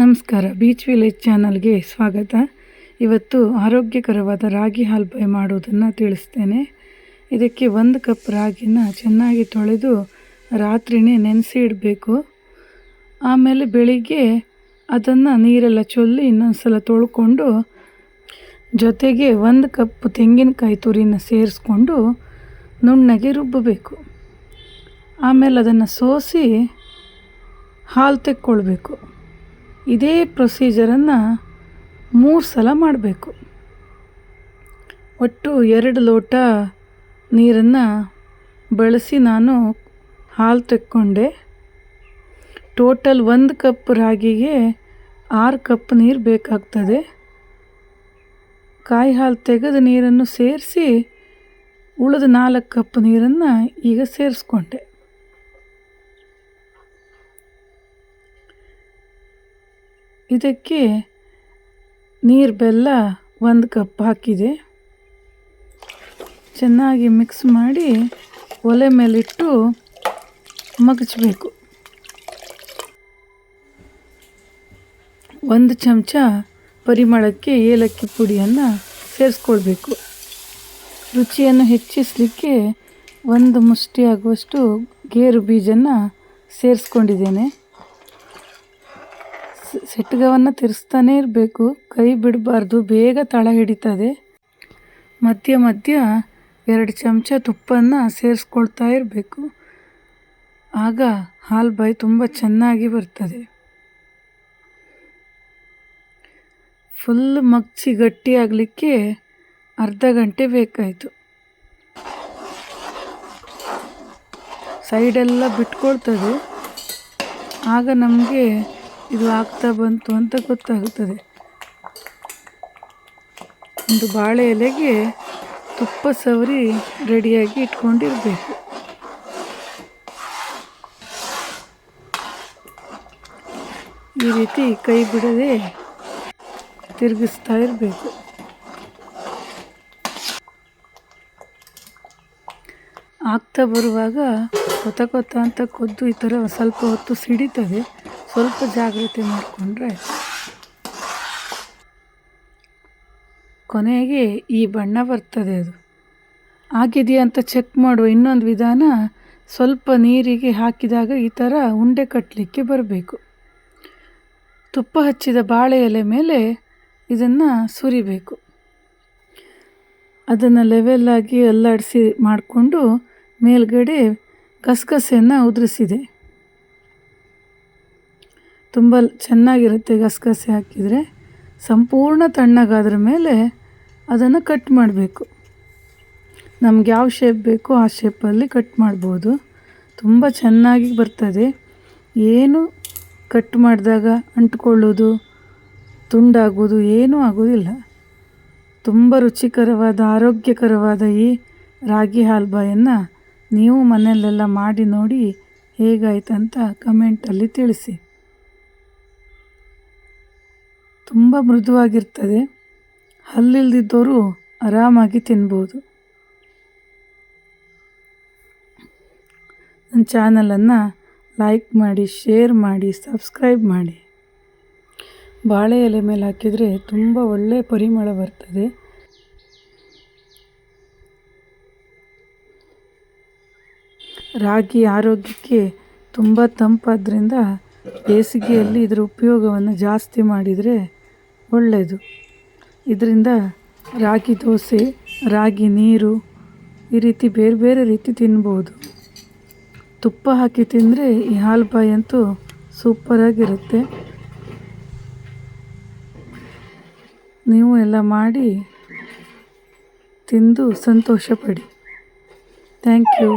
ನಮಸ್ಕಾರ, beach village ಚಾನಲ್ಗೆ ಸ್ವಾಗತ. ಇವತ್ತು ಆರೋಗ್ಯಕರವಾದ ರಾಗಿ ಹಾಲ್ಬಾಯಿ ಮಾಡುವುದನ್ನು ತಿಳಿಸ್ತೇನೆ. ಇದಕ್ಕೆ 1 ಕಪ್ ರಾಗಿನ ಚೆನ್ನಾಗಿ ತೊಳೆದು ರಾತ್ರಿನೇ ನೆನೆಸಿ ಇಡಬೇಕು. ಆಮೇಲೆ ಬೆಳಿಗ್ಗೆ ಅದನ್ನು ನೀರೆಲ್ಲ ಚೊಲ್ಲಿ ಇನ್ನೊಂದು ಸಲ ತೊಳ್ಕೊಂಡು ಜೊತೆಗೆ 1 ಕಪ್ ತೆಂಗಿನಕಾಯಿ ತುರಿನ ಸೇರಿಸ್ಕೊಂಡು ನುಣ್ಣಗೆ ರುಬ್ಬಬೇಕು. ಆಮೇಲೆ ಅದನ್ನು ಸೋಸಿ ಹಾಲು ತೆಕ್ಕೊಳ್ಬೇಕು. ಇದೇ ಪ್ರೊಸೀಜರನ್ನು 3 ಸಲ ಮಾಡಬೇಕು. ಒಟ್ಟು 2 ಲೋಟ ನೀರನ್ನು ಬಳಸಿ ನಾನು ಹಾಲು ತೆಕ್ಕೊಂಡೆ. ಟೋಟಲ್ 1 ಕಪ್ ರಾಗಿಗೆ 6 ಕಪ್ ನೀರು ಬೇಕಾಗ್ತದೆ. ಕಾಯಿ ಹಾಲು ತೆಗೆದ ನೀರನ್ನು ಸೇರಿಸಿ ಉಳಿದ 4 ಕಪ್ ನೀರನ್ನು ಈಗ ಸೇರಿಸ್ಕೊಂಡೆ. ಇದಕ್ಕೆ ನೀರು ಬೆಲ್ಲ 1 ಕಪ್ ಹಾಕಿದೆ. ಚೆನ್ನಾಗಿ ಮಿಕ್ಸ್ ಮಾಡಿ ಒಲೆ ಮೇಲಿಟ್ಟು ಮಗಚಬೇಕು. 1 ಚಮಚ ಪರಿಮಳಕ್ಕೆ ಏಲಕ್ಕಿ ಪುಡಿಯನ್ನು ಸೇರಿಸ್ಕೊಳ್ಬೇಕು. ರುಚಿಯನ್ನು ಹೆಚ್ಚಿಸಲಿಕ್ಕೆ 1 ಮುಷ್ಟಿ ಆಗುವಷ್ಟು ಗೇರು ಬೀಜನ ಸೇರಿಸ್ಕೊಂಡಿದ್ದೇನೆ. ಸೆಟ್ಗವನ್ನು ತಿರ್ಸ್ತಾನೇ ಇರಬೇಕು, ಕೈ ಬಿಡಬಾರ್ದು, ಬೇಗ ತಳ ಹಿಡಿತದೆ. ಮಧ್ಯ ಮಧ್ಯ 2 ಚಮಚ ತುಪ್ಪನ್ನು ಸೇರಿಸ್ಕೊಳ್ತಾ ಇರಬೇಕು. ಆಗ ಹಾಲ್ಬಾಯಿ ತುಂಬ ಚೆನ್ನಾಗಿ ಬರ್ತದೆ. ಫುಲ್ ಮಗ್ಚಿ ಗಟ್ಟಿಯಾಗಲಿಕ್ಕೆ ಅರ್ಧ ಗಂಟೆ ಬೇಕಾಯಿತು. ಸೈಡೆಲ್ಲ ಬಿಟ್ಕೊಳ್ತದೆ. ಆಗ ನಮಗೆ ಇದು ಆಗ್ತಾ ಬಂತು ಅಂತ ಗೊತ್ತಾಗುತ್ತದೆ. ಒಂದು ಬಾಳೆ ಎಲೆಗೆ ತುಪ್ಪ ಸವರಿ ರೆಡಿಯಾಗಿ ಇಟ್ಕೊಂಡಿರಬೇಕು. ಈ ರೀತಿ ಕೈ ಬಿಡದೆ ತಿರುಗಿಸ್ತಾ ಇರಬೇಕು. ಆಗ್ತಾ ಬರುವಾಗ ಕೊತ ಅಂತ ಕೊದ್ದು ಈ ಥರ ಸ್ವಲ್ಪ ಹೊತ್ತು ಸಿಡಿತದೆ. ಸ್ವಲ್ಪ ಜಾಗ್ರತೆ ಮಾಡಿಕೊಂಡ್ರೆ ಕೊನೆಗೆ ಈ ಬಣ್ಣ ಬರ್ತದೆ. ಅದು ಆಗಿದೆಯಾ ಅಂತ ಚೆಕ್ ಮಾಡುವ ಇನ್ನೊಂದು ವಿಧಾನ, ಸ್ವಲ್ಪ ನೀರಿಗೆ ಹಾಕಿದಾಗ ಈ ಥರ ಉಂಡೆ ಕಟ್ಟಲಿಕ್ಕೆ ಬರಬೇಕು. ತುಪ್ಪ ಹಚ್ಚಿದ ಬಾಳೆ ಎಲೆ ಮೇಲೆ ಇದನ್ನು ಸುರಿಬೇಕು. ಅದನ್ನು ಲೆವೆಲ್ಲಾಗಿ ಅಲ್ಲಾಡಿಸಿ ಮಾಡಿಕೊಂಡು ಮೇಲ್ಗಡೆ ಗಸಗಸೆಯನ್ನು ಉದುರಿಸಿದೆ. ತುಂಬ ಚೆನ್ನಾಗಿರುತ್ತೆ ಗಸಗಸೆ ಹಾಕಿದರೆ. ಸಂಪೂರ್ಣ ತಣ್ಣಗಾದ್ರ ಮೇಲೆ ಅದನ್ನು ಕಟ್ ಮಾಡಬೇಕು. ನಮ್ಗೆ ಯಾವ ಶೇಪ್ ಬೇಕೋ ಆ ಶೇಪಲ್ಲಿ ಕಟ್ ಮಾಡ್ಬೋದು. ತುಂಬ ಚೆನ್ನಾಗಿ ಬರ್ತದೆ. ಏನು ಕಟ್ ಮಾಡಿದಾಗ ಅಂಟ್ಕೊಳ್ಳೋದು, ತುಂಡಾಗೋದು ಏನೂ ಆಗೋದಿಲ್ಲ. ತುಂಬ ರುಚಿಕರವಾದ ಆರೋಗ್ಯಕರವಾದ ಈ ರಾಗಿ ಹಾಲ್ಬಾಯನ್ನು ನೀವು ಮನೆಯಲ್ಲೆಲ್ಲ ಮಾಡಿ ನೋಡಿ ಹೇಗಾಯ್ತಂತ ಕಮೆಂಟಲ್ಲಿ ತಿಳಿಸಿ. ತುಂಬ ಮೃದುವಾಗಿರ್ತದೆ. ಹಲ್ಲಿಲ್ದಿದ್ದವರು ಆರಾಮಾಗಿ ತಿನ್ಬೋದು. ನನ್ನ ಚಾನಲನ್ನು ಲೈಕ್ ಮಾಡಿ, ಶೇರ್ ಮಾಡಿ, ಸಬ್ಸ್ಕ್ರೈಬ್ ಮಾಡಿ. ಬಾಳೆ ಎಲೆ ಮೇಲೆ ಹಾಕಿದರೆ ತುಂಬ ಒಳ್ಳೆಯ ಪರಿಮಳ ಬರ್ತದೆ. ರಾಗಿ ಆರೋಗ್ಯಕ್ಕೆ ತುಂಬ ತಂಪಾದ್ದರಿಂದ ಬೇಸಿಗೆಯಲ್ಲಿ ಇದರ ಉಪಯೋಗವನ್ನು ಜಾಸ್ತಿ ಮಾಡಿದರೆ ಒಳ್ಳೆಯದು. ಇದರಿಂದ ರಾಗಿ ದೋಸೆ, ರಾಗಿ ನೀರು ಈ ರೀತಿ ಬೇರೆ ಬೇರೆ ರೀತಿ ತಿನ್ಬೋದು. ತುಪ್ಪ ಹಾಕಿ ತಿಂದರೆ ಈ ಹಾಲ್ಬಾಯಿ ಅಂತೂ ಸೂಪರಾಗಿರುತ್ತೆ. ನೀವು ಎಲ್ಲ ಮಾಡಿ ತಿಂದು ಸಂತೋಷಪಡಿ. Thank you.